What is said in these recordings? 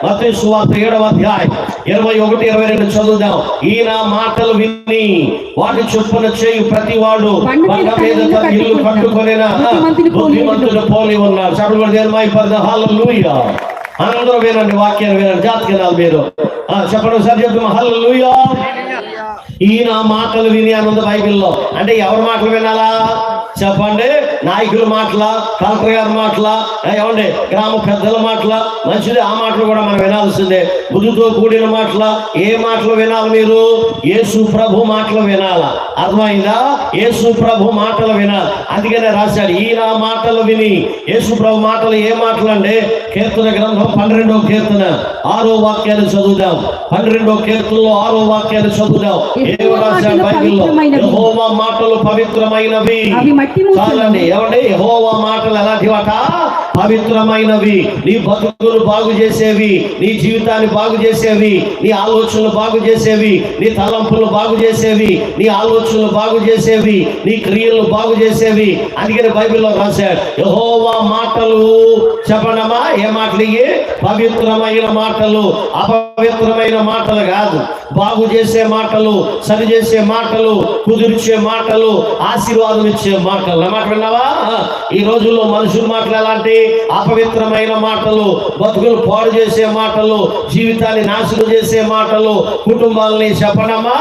మత్తయి సువార్త 7వ అధ్యాయం 21, 22 చదువుదాం. ఈయన మాటలు విని వాటి చొప్పున చేయు ప్రతి వాడు బండ మీద తన ఇల్లు కట్టుకొనేనా బుద్ధిమంతుడు పోలి ఉన్నాడు. చదువు కూడా దేని మైపర్ద. హల్లెలూయా. అందరూ వినండి, వాక్యాన్ని వినండి. జాతకనాలు మీరు చెప్పండి సార్, చెప్తాం హల్లెలూయా. ఈయన మాటలు విని అని ఉంది బైబిల్లో. అంటే ఎవరి మాటలు వినాలా చెప్పండి? నాయకుల మాటల, కలెక్టర్ గారి మాటల, ఏమండి గ్రామ పెద్దల మాటల? మంచిది, ఆ మాటలు కూడా మనం వినాల్సిందే. బుద్ధితో కూడిన మాటల. ఏ మాటలు వినాలి మీరు? యేసు ప్రభు మాటలు వినాలా. అర్థమైందా? యేసు ప్రభు మాటలు వినాలి. అందుకనే రాశాడు ఈయన మాటలు విని. యేసు ప్రభు మాటలు ఏ మాటలు అండి? కీర్తన గ్రంథం 12వ కీర్తన 6వ వాక్యాన్ని చదువుదాం. 12వ కీర్తనలో 6వ వాక్యాన్ని చదువుదాం. ఏమో రాశాడు బైబిల్లో? యెహోవా మాటలు పవిత్రమైనవి. చాలండి. ఏమండి? యెహోవా మాటలు ఎలాంటివట? పవిత్రమైనవి. నీ బతుకులు బాగు చేసేవి, నీ జీవితాన్ని బాగు చేసేవి, నీ ఆలోచనలు బాగు చేసేవి, నీ తలంపులు బాగు చేసేవి, నీ ఆలోచనలు బాగు చేసేవి, నీ క్రియలు బాగు చేసేవి. అందుకని బైబిల్లో రాశాడు యెహోవా మాటలు. చెప్పండమ్మా, ఏ మాటలు? ఇవి పవిత్రమైన మాటలు, అపవిత్రమైన మాటలు కాదు. బాగు చేసే మాటలు, సరి చేసే మాటలు, కుదిర్చే మాటలు, ఆశీర్వాదం ఇచ్చే మాటలు. మాట విన్నావా? ఈ రోజుల్లో మనుషుల మాటలు ఎలాంటి? అపవిత్రమైన మాటలు, బతుకులు పాడు చేసే మాటలు, జీవితాన్ని నాశనం చేసే మాటలు, కుటుంబాలని చెప్పనమ్మా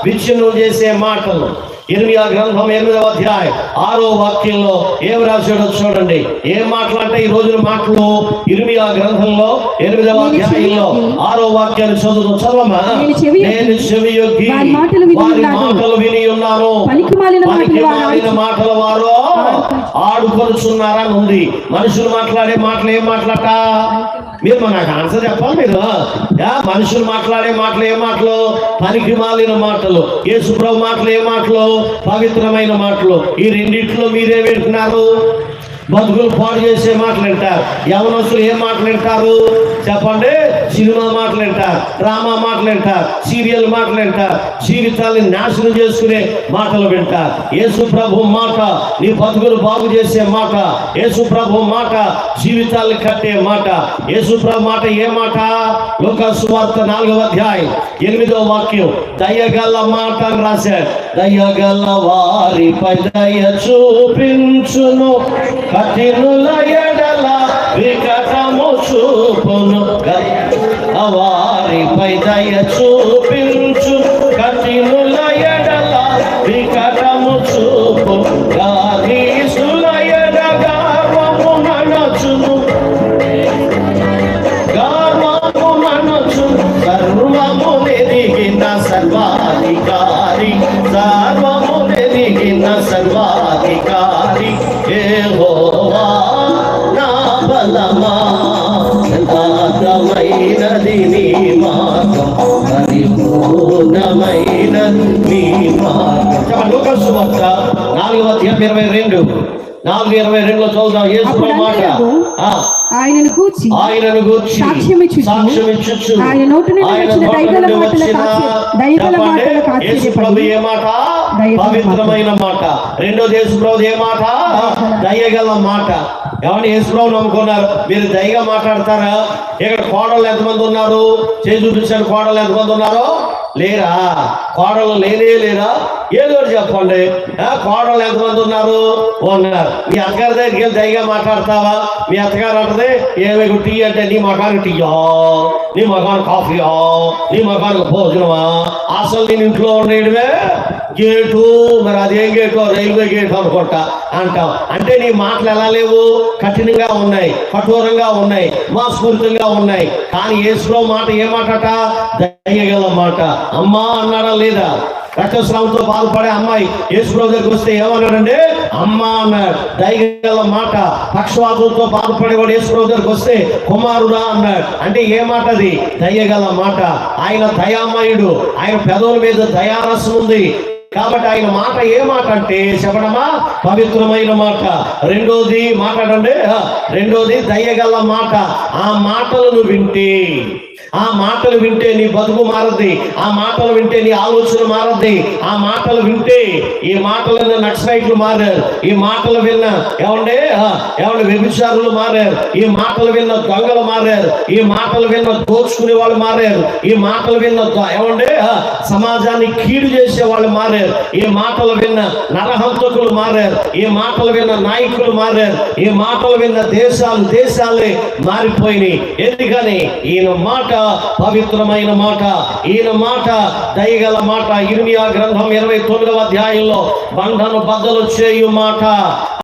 విచ్ఛిన్నం చేసే మాటలు. ఇర్మియా గ్రంథం 8వ అధ్యాయం 6వ వాక్యంలో ఏం రాశాడో చూడండి. ఏం మాటలు అంటే ఈ రోజున మాటలు? ఇర్మియా గ్రంథంలో 8వ అధ్యాయంలో 6వ వాక్యాన్ని చదవమా. నేను చెవియొగ్గి వారి మాటలు విని ఉన్నాను, పనికిమాలిన మాటలు వారు ఆడుకొనుచున్నారని ఉంది. మనుషులు మాట్లాడే మాటలు ఏం మాట్లాడట? మీరు నాకు ఆన్సర్ చెప్పాలి. మీరు మనుషులు మాట్లాడే మాటలు ఏ మాటలు? పనికి మాలిన మాటలు. యేసు ప్రభు మాటలు ఏ మాటలు? పవిత్రమైన మాటలు. ఈ రెండిట్లో మీరే వింటున్నారు. బతుకులు పాడు చేసే మాటలు వింటారు. యవనస్తులు ఏ మాటలు వింటారు చెప్పండి? సినిమా మాటలు వింటారు, డ్రామా మాటలు వింటారు, సీరియల్ మాటలు వింటారు, జీవితాన్ని నాశనం చేసుకునే మాటలు వింటారు. యేసు ప్రభు మాట నీ బతుకులు బాగు చేసే మాట. యేసు ప్రభు మాట జీవితాన్ని కట్టే మాట. యేసు ప్రభు మాట ఏ మాట? లూకాసు సువార్త 4వ అధ్యాయం 8వ వాక్యం. దయగల మాట అని రాశాడు. దయగల వారిపై దయ చూపించును, కఠినుల ఎడల వికటము చూపును. వారిపై దయ చూపించు, కఠినుల ఎడల వికటము చూపు. గాధీసుల ఎడ గర్వము నడచును, గర్వము నడచును. సర్వము నెరిగిన సర్వాధికారి, సర్వము నెరిగిన సర్వాధికారి యెహోవా నా బలమా. యథార్థమైనది నీ మార్గం, పరిపూర్ణమైనది నీ మార్గం. లూకాసు సువార్త 4వ అధ్యాయం 4:22 చదువుదాం. యేసు మాట ఆయనను గూర్చి సాక్ష్యమిచ్చుచు ఆయన నోటి నుండి వచ్చిన దయగల మాటలు యేసు ప్రభు ఏ మాట? పవిత్రమైన మాట. రెండోది యేసు ప్రభు ఏ మాట? దయగల మాట. ఏమన్నా యేసు ప్రభు నమ్ముకున్నారు, మీరు దయగా మాట్లాడతారా? ఇక్కడ కోడళ్ళు ఎంతమంది ఉన్నారు? చేసి చూపించాను. కోడళ్ళు ఎంతమంది ఉన్నారు? లేరా? కోడళ్ళు లేరా? ఏదో చెప్పండి. కోడళ్ళు ఎంతమంది ఉన్నారు? ఉన్నారు. మీ అత్తగారి దగ్గరికి వెళ్ళి దయగా మాట్లాడతావా? మీ అత్తగారు అంటది ఏమి టీ అంటే నీ మగానికి టీయా, నీ మగానికి కాఫీయా, నీ మగానికి భోజనమా? అసలు నేను ఇంట్లో ఉండేయడమే గేటు. మరి అదేం గేటు? రైల్వే గేటు అనుకుంటా అంటాం. అంటే నీ మాటలు ఎలా లేవు? కఠినంగా ఉన్నాయి, కఠోరంగా ఉన్నాయి, మోసపూరితంగా ఉన్నాయి. కానీ యేసు మాట ఏ మాటట? దయగల మాట. అమ్మా అన్నాడా లేదా? రక్తస్రావంతో బాధపడే అమ్మాయి యేసు ప్రభు దగ్గరికి వస్తే ఏమన్నాడండి? అమ్మా అన్నాడు. దయగల మాట. పక్షవాతంతో బాధపడేవాడు యేసు ప్రభు దగ్గరికి వస్తే కుమారుడా అన్నాడు. అంటే ఏ మాట అది? దయగల మాట. ఆయన దయామయుడు. ఆయన పెదవుల మీద దయారసం ఉంది. కాబట్టి ఆయన మాట ఏ మాట అంటే చెప్పడమా, పవిత్రమైన మాట. రెండోది మాట్లాడండి, రెండోది దయగల మాట. ఆ మాటలను వింటే, ఆ మాటలు వింటే నీ బతుకు మారద్ది, ఆ మాటలు వింటే నీ ఆలోచన మారద్ది, ఆ మాటలు వింటే. ఈ మాటలు విన్న నక్సలైట్లు మారారు, ఈ మాటలు విన్న ఏమంటే వ్యభిచారులు మారారు, ఈ మాటలు విన్న దొంగలు మారారు, ఈ మాటలు విన్న దోచుకునే వాళ్ళు మారారు, ఈ మాటలు విన్న ఏమంటే సమాజాన్ని కీడు చేసే వాళ్ళు మారారు, ఈ మాటలు విన్న నరహంతకులు మారారు, ఈ మాటలు విన్న నాయకులు మారారు, ఈ మాటలు విన్న దేశాలే మారిపోయినాయి. ఎందుకని ఈయన మాట పవిత్రమైన మాట, ఈయన మాట దయగల మాట. ఇర్మియా గ్రంథం 29వ అధ్యాయంలో బంధను బద్దలు చేయు మాట.